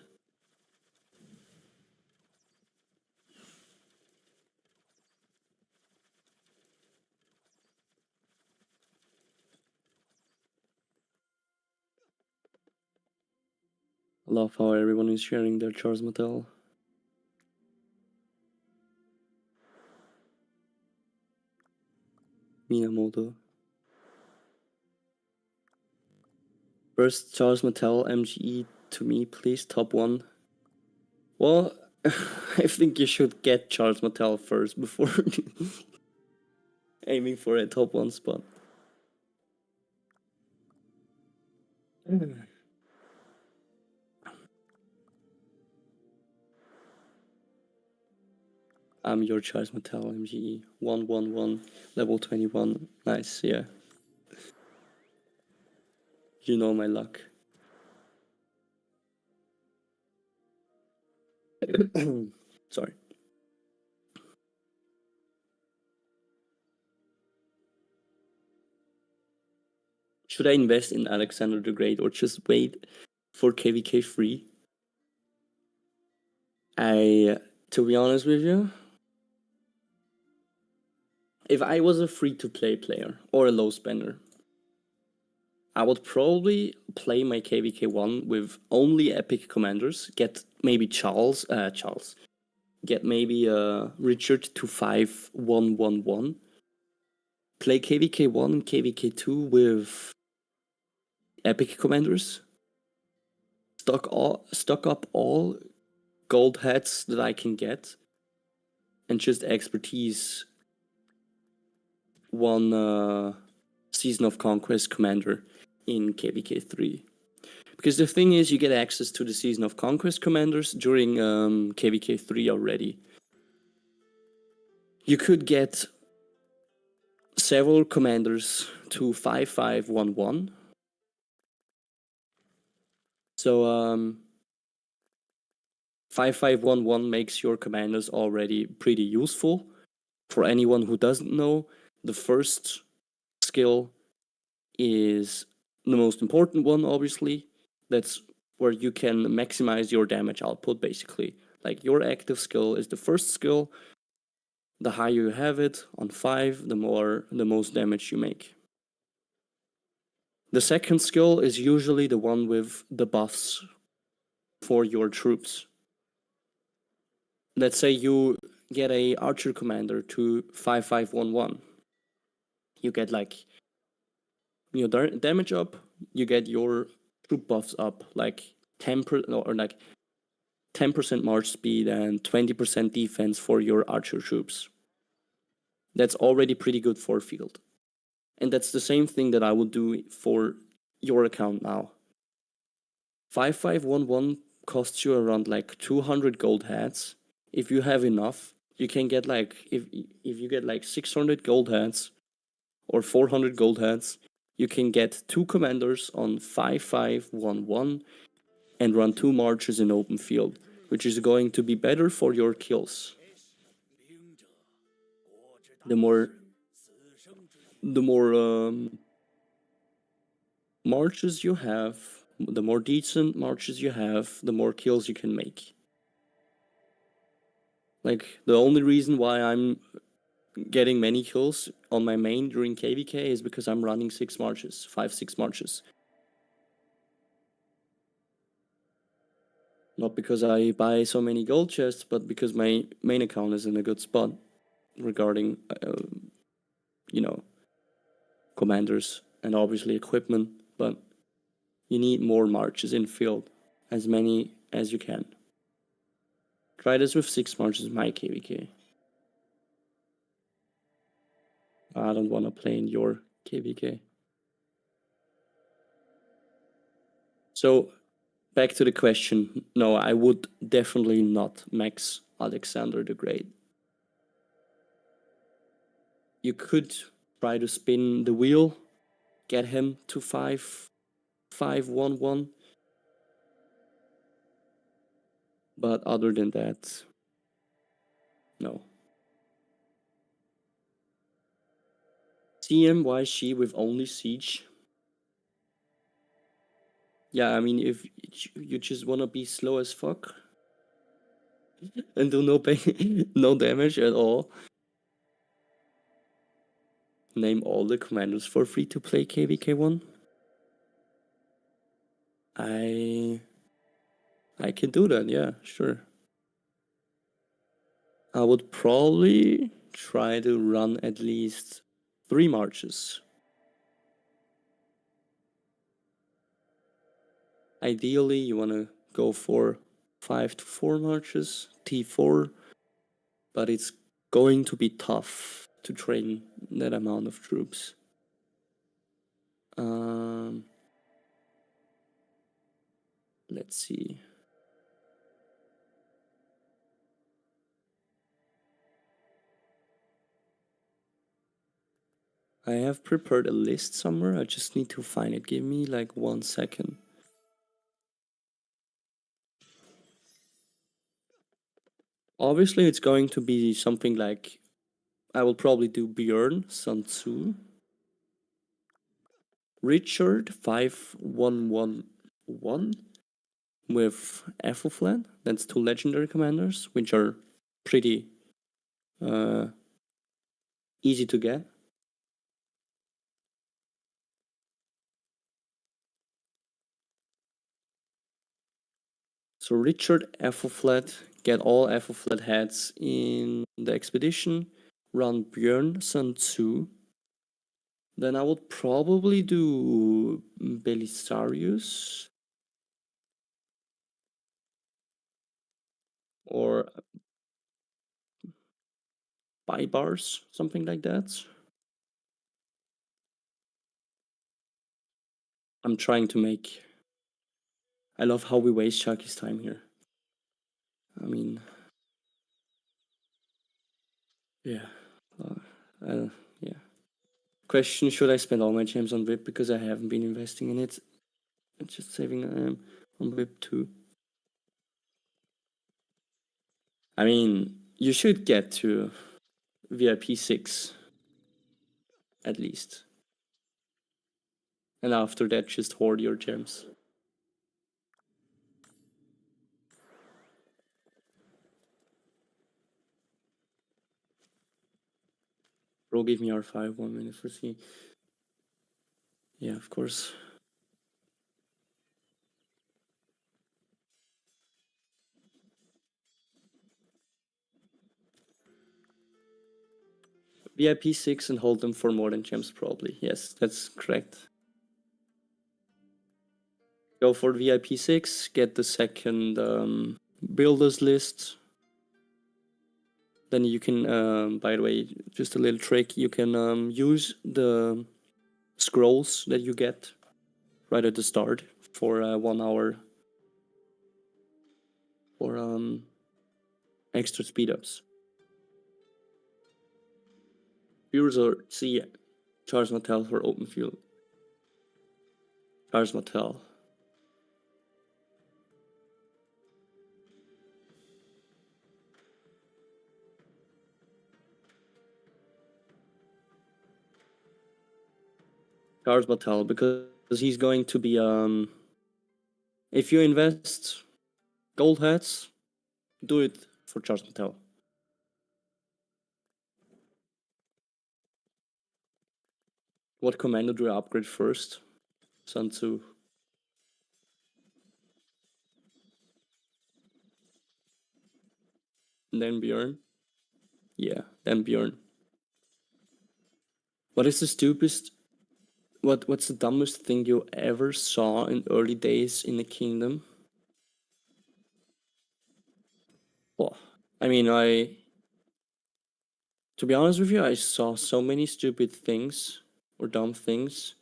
I love how everyone is sharing their Charles Martel. Minamoto. First Charles Martel MGE to me, please, top 1. Well, I think you should get Charles Mattel first before aiming for a top 1 spot. I'm your Charles Mattel MGE 111 level 21. Nice, yeah. You know my luck. Sorry. Should I invest in Alexander the Great or just wait for KVK free? To be honest with you, if I was a free-to-play player or a low spender, I would probably play my KVK1 with only epic commanders, get maybe get maybe Richard to 5111, play KVK1 and KVK2 with epic commanders, stock up all gold heads that I can get, and just expertise one Season of Conquest commander in KVK3. Because the thing is, you get access to the Season of Conquest commanders during KVK3 already. You could get several commanders to 5511. So 5511 makes your commanders already pretty useful. For anyone who doesn't know, the first skill is the most important one, obviously. That's where you can maximize your damage output, basically. Like, your active skill is the first skill. The higher you have it on 5, the most damage you make. The second skill is usually the one with the buffs for your troops. Let's say you get a archer commander to 5511. You get like your damage up, you get your troop buffs up, like 10% or like 10% march speed and 20% defense for your archer troops. That's already pretty good for field. And that's the same thing that I would do for your account now. 5511 costs you around like 200 gold heads. If you have enough, you can get like, if you get like 600 gold heads or 400 gold heads, you can get 2 commanders on 5511 and run 2 marches in open field, which is going to be better for your kills. The more marches you have, the more decent marches you have, the more kills you can make. Like, the only reason why I'm getting many kills on my main during KVK is because I'm running 6 marches, 5-6 marches. Not because I buy so many gold chests, but because my main account is in a good spot regarding, commanders and obviously equipment, but you need more marches in field, as many as you can. Try this with 6 marches in my KVK. I don't want to play in your KVK. So, back to the question. No, I would definitely not max Alexander the Great. You could try to spin the wheel, get him to 5511. But other than that, no. CMYC with only siege. Yeah, I mean, if you just want to be slow as fuck and do no damage at all, name all the commanders for free to play KVK1. I can do that, yeah, sure. I would probably try to run at least 3 marches. Ideally, you want to go for 5 to 4 marches, T4, but it's going to be tough to train that amount of troops. Let's see. I have prepared a list somewhere. I just need to find it. Give me like 1 second. Obviously, it's going to be something like I will probably do Björn, Sun Tzu, Richard 5111 with Ethelflaed. That's 2 legendary commanders, which are pretty easy to get. So Richard Ethelflaed, get all Ethelflaed heads in the expedition, run Björn Sun Tzu. Then I would probably do Belisarius or Baibars, something like that. I'm trying to make... I love how we waste Chucky's time here. I mean... Yeah. Yeah. Question, should I spend all my gems on VIP because I haven't been investing in it? I'm just saving on VIP too. I mean, you should get to VIP 6 at least. And after that, just hoard your gems. Bro, give me R5, 1 minute for C. Yeah, of course. VIP 6 and hold them for more than gems, probably. Yes, that's correct. Go for VIP 6, get the second builders list. Then you can, by the way, just a little trick, you can use the scrolls that you get right at the start for 1 hour for extra speed ups. Viewers are see Charles Mattel for open field. Charles Mattel. Charles Mattel, because he's going to be if you invest gold hats, do it for Charles Mattel. What commander do I upgrade first? Sun Tzu. And then Bjorn. Yeah, then Bjorn. What is the stupidest? What's the dumbest thing you ever saw in early days in the kingdom? Well, I mean, to be honest with you, I saw so many stupid things or dumb things.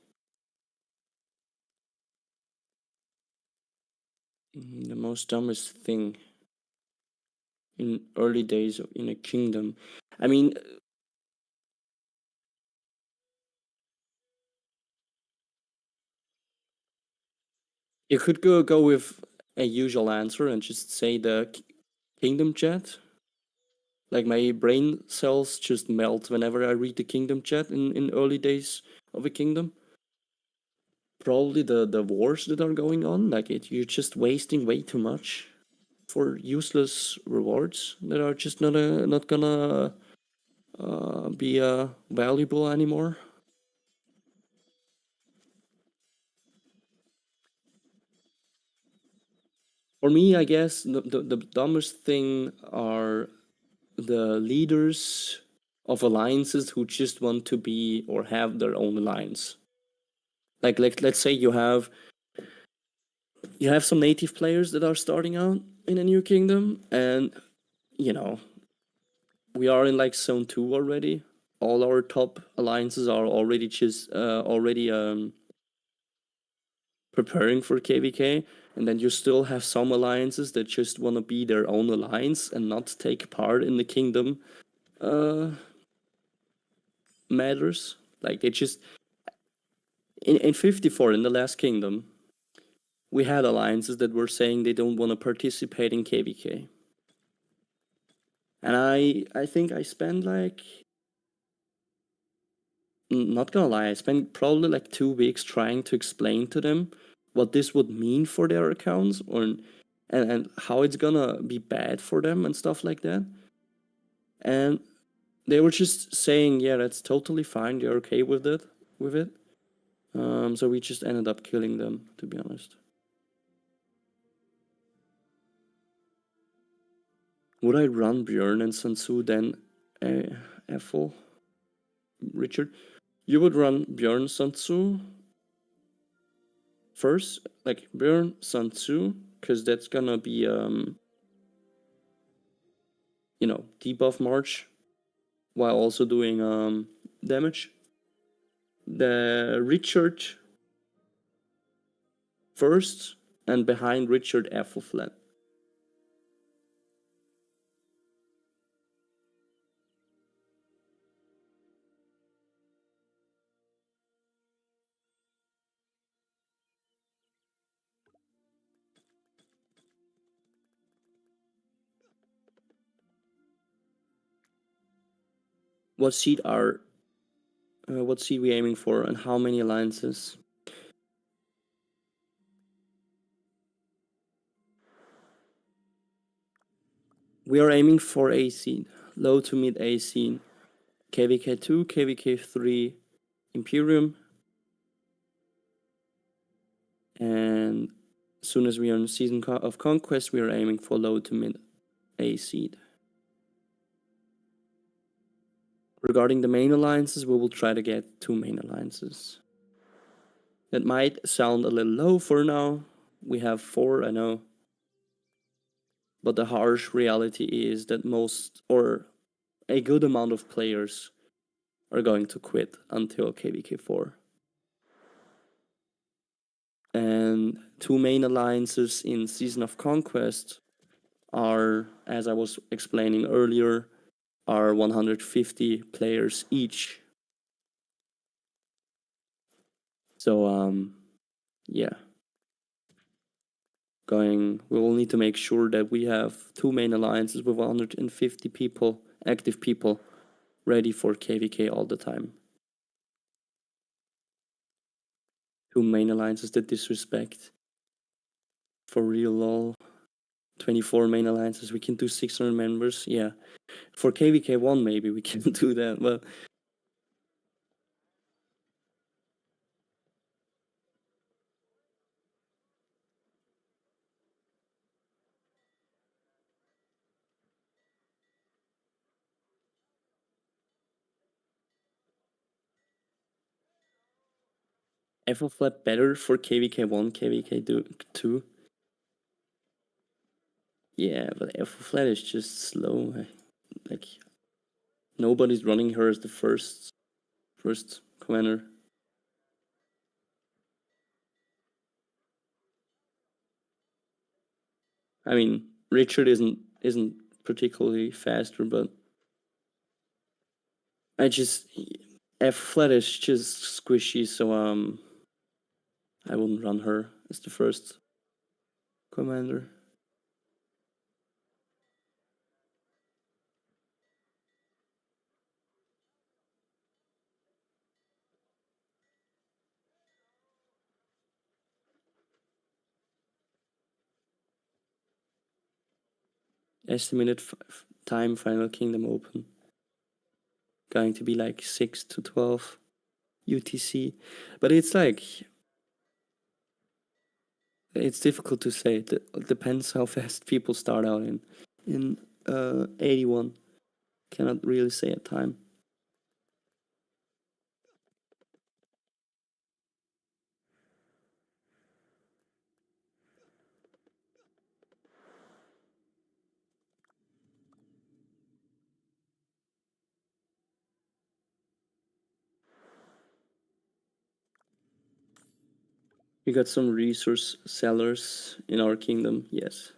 The most dumbest thing in early days in a kingdom. I mean, you could go with a usual answer and just say the kingdom chat. Like my brain cells just melt whenever I read the kingdom chat in early days of a kingdom. Probably the wars that are going on. Like you're just wasting way too much for useless rewards that are just not gonna be valuable anymore. For me, I guess the dumbest thing are the leaders of alliances who just want to be or have their own alliance. Like let's say you you have some native players that are starting out in a new kingdom, and we are in like zone 2 already. All our top alliances are already preparing for KVK, and then you still have some alliances that just want to be their own alliance and not take part in the kingdom matters. Like they just in 54 in the last kingdom, we had alliances that were saying they don't want to participate in KVK. And I think I spent like, not gonna lie, I spent probably like 2 weeks trying to explain to them what this would mean for their accounts, and how it's gonna be bad for them and stuff like that. And they were just saying, yeah, that's totally fine. They're okay with it. So we just ended up killing them, to be honest. Would I run Björn and Sansu then Ethel? Richard? You would run Björn, Sansu first, like Björn, Sansu, because that's gonna be debuff March while also doing damage. The Richard first, and behind Richard Ethelflaed. What seed we aiming for, and how many alliances? We are aiming for A seed, low to mid A seed, KVK2, KVK3, Imperium, and as soon as we are in Season of Conquest, we are aiming for low to mid A seed. Regarding the main alliances, we will try to get 2 main alliances. That might sound a little low for now. We have 4, I know. But the harsh reality is that most, or a good amount of players are going to quit until KVK4. And 2 main alliances in Season of Conquest are, as I was explaining earlier, are 150 players each. So yeah. We will need to make sure that we have 2 main alliances with 150 people, active people, ready for KVK all the time. 2 main alliances that disrespect. For real, lol. 24 main alliances, we can do 600 members, yeah. For KVK1 maybe we can do that, but Ethelflaed better for KVK1, KVK2. Yeah, but Ethelflaed is just slow. Like, nobody's running her as the first commander. I mean, Richard isn't particularly faster, but Ethelflaed is just squishy, so I wouldn't run her as the first commander. Estimated time Final Kingdom open. Going to be like 6 to 12 UTC. But it's like, it's difficult to say. It depends how fast people start out in 81. Cannot really say a time. We got some resource sellers in our kingdom, yes.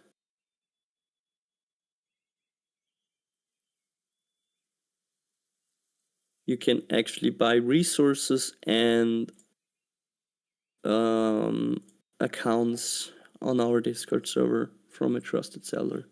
You can actually buy resources and accounts on our Discord server from a trusted seller.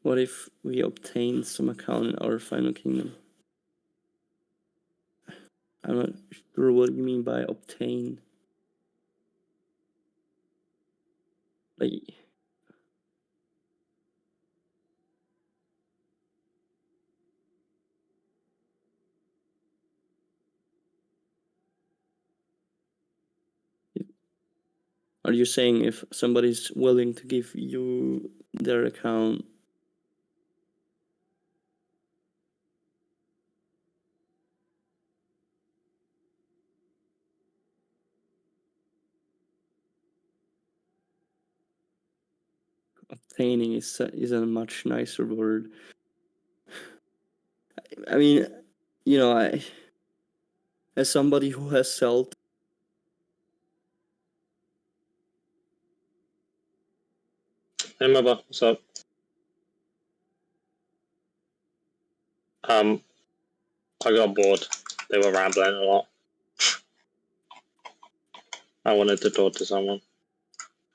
What if we obtain some account in our final kingdom? I'm not sure what you mean by obtain. Like, are you saying if somebody's willing to give you their account? Obtaining is a much nicer word. I mean, you know, as somebody who has sold. Hey, Moba, what's up? I got bored. They were rambling a lot. I wanted to talk to someone.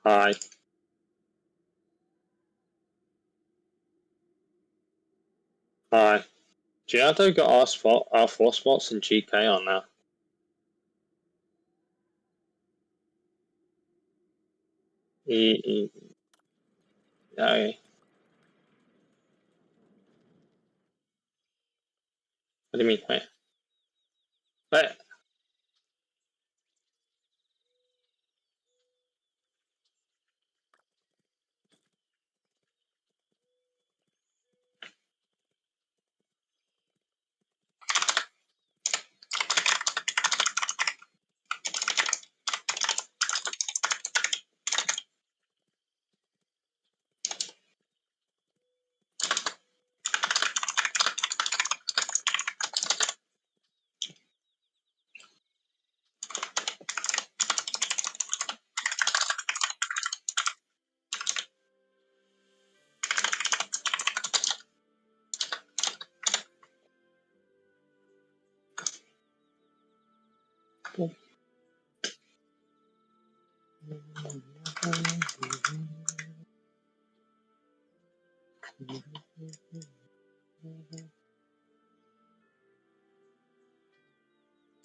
Hi. Hi. Giotto got our 4 spots in GK on now. Okay. What do you mean? Wait. Wait.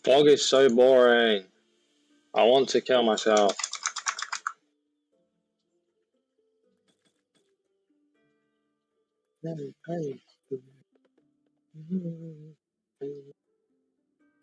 Fog is so boring. I want to kill myself.